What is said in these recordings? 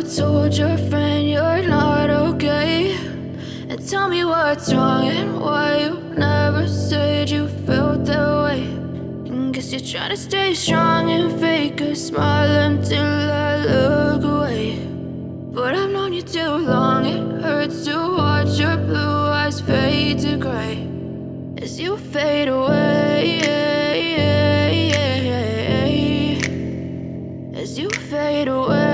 told your friend you're not okay? And tell me what's wrong and why you never said you felt that way. And guess you're trying to stay strong and fake a smile until I look away. But I've known you too long, it hurts to watch your blue eyes fade to gray as you fade away, as you fade away.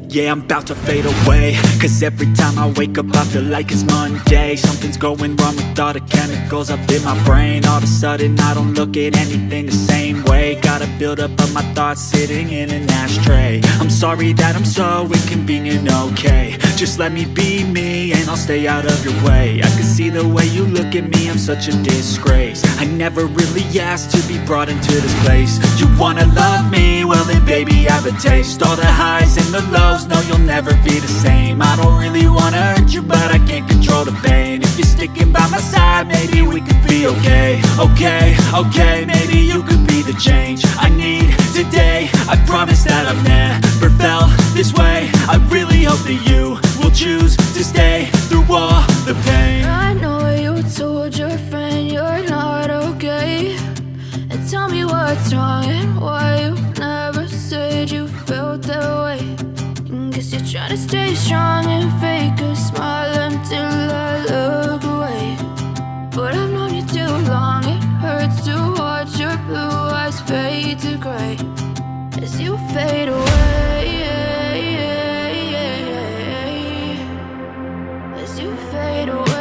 Yeah, I'm about to fade away, cause every time I wake up I feel like it's Monday. Something's going wrong with all the chemicals up in my brain. All of a sudden I don't look at anything the same way. Got a buildup of my thoughts sitting in an ashtray. I'm sorry that I'm so inconvenient, okay? Just let me be me and I'll stay out of your way. I can see the way you look at me, I'm such a disgrace. I never really asked to be brought into this place. You wanna love me? Well then baby I have a taste. All the highs and the lows, no, you'll never be the same. I don't really wanna hurt you, but I can't control the pain. If you're sticking by my side, maybe we could be okay. Okay, maybe you could be the change I need today. I promise that I've never felt this way. I really hope that you will choose to stay through all the pain. I know you told your friend you're not okay. And tell me what's wrong and why you never said you felt that way. Guess you're trying to stay strong and fake a smile until I look away. But I've known you too long, it hurts to watch your blue eyes fade to gray as you fade away, as you fade away,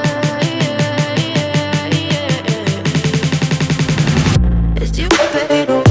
as you fade away.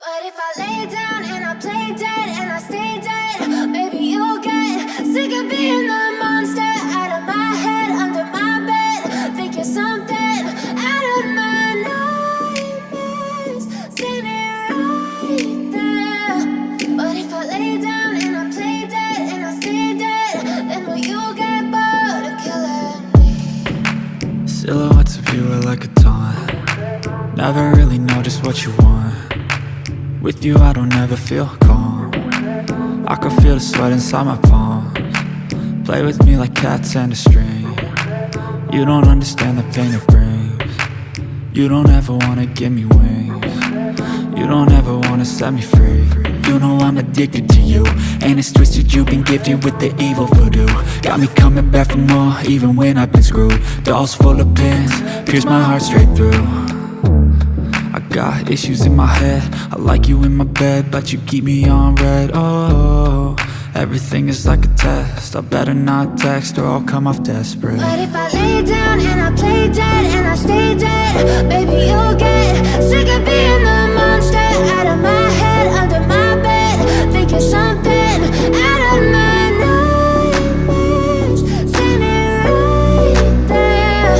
But if I lay down and I play dead and I stay dead, maybe you'll get sick of being the monster out of my head, under my bed. Think you're something out of my nightmares, standing right there. But if I lay down and I play dead and I stay dead, then will you get bored of killing me? Silhouettes of you are like a taunt. Never really know just what you want. With you I don't ever feel calm. I can feel the sweat inside my palms. Play with me like cats and a string. You don't understand the pain it brings. You don't ever wanna give me wings. You don't ever wanna set me free. You know I'm addicted to you, and it's twisted, you've been gifted with the evil voodoo. Got me coming back for more, even when I've been screwed. Dolls full of pins, pierce my heart straight through. I got issues in my head, I like you in my bed, but you keep me on red. Oh, everything is like a test, I better not text or I'll come off desperate. But if I lay down and I play dead and I stay dead, baby, you'll get sick of being the monster out of my head, under my bed, thinking something out of my nightmares, standing right there.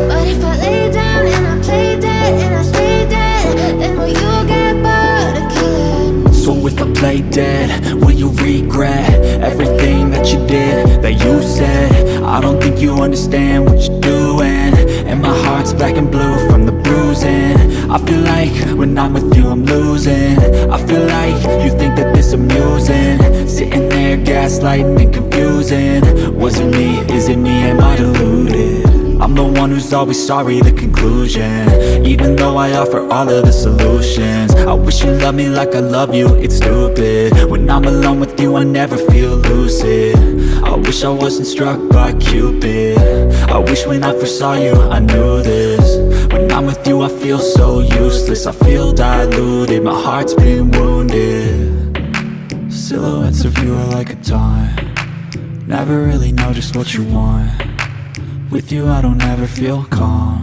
But if I lay down and I play dead and I stay dead, then will you get bored of killing? So if I play dead, will you regret everything that you did, that you said? I don't think you understand what you're doing, and my heart's black and blue from the bruising. I feel like when I'm with you I'm losing. I feel like you think that this amusing, sitting there gaslighting and confusing. Was it me? Is it me? Am I deluded? I'm the one who's always sorry, the conclusion, even though I offer all of the solutions. I wish you loved me like I love you, it's stupid. When I'm alone with you I never feel lucid. I wish I wasn't struck by Cupid. I wish when I first saw you I knew this. When I'm with you I feel so useless, I feel diluted, my heart's been wounded. Silhouettes of you are like a taunt, never really know just what you want. With you I don't ever feel calm.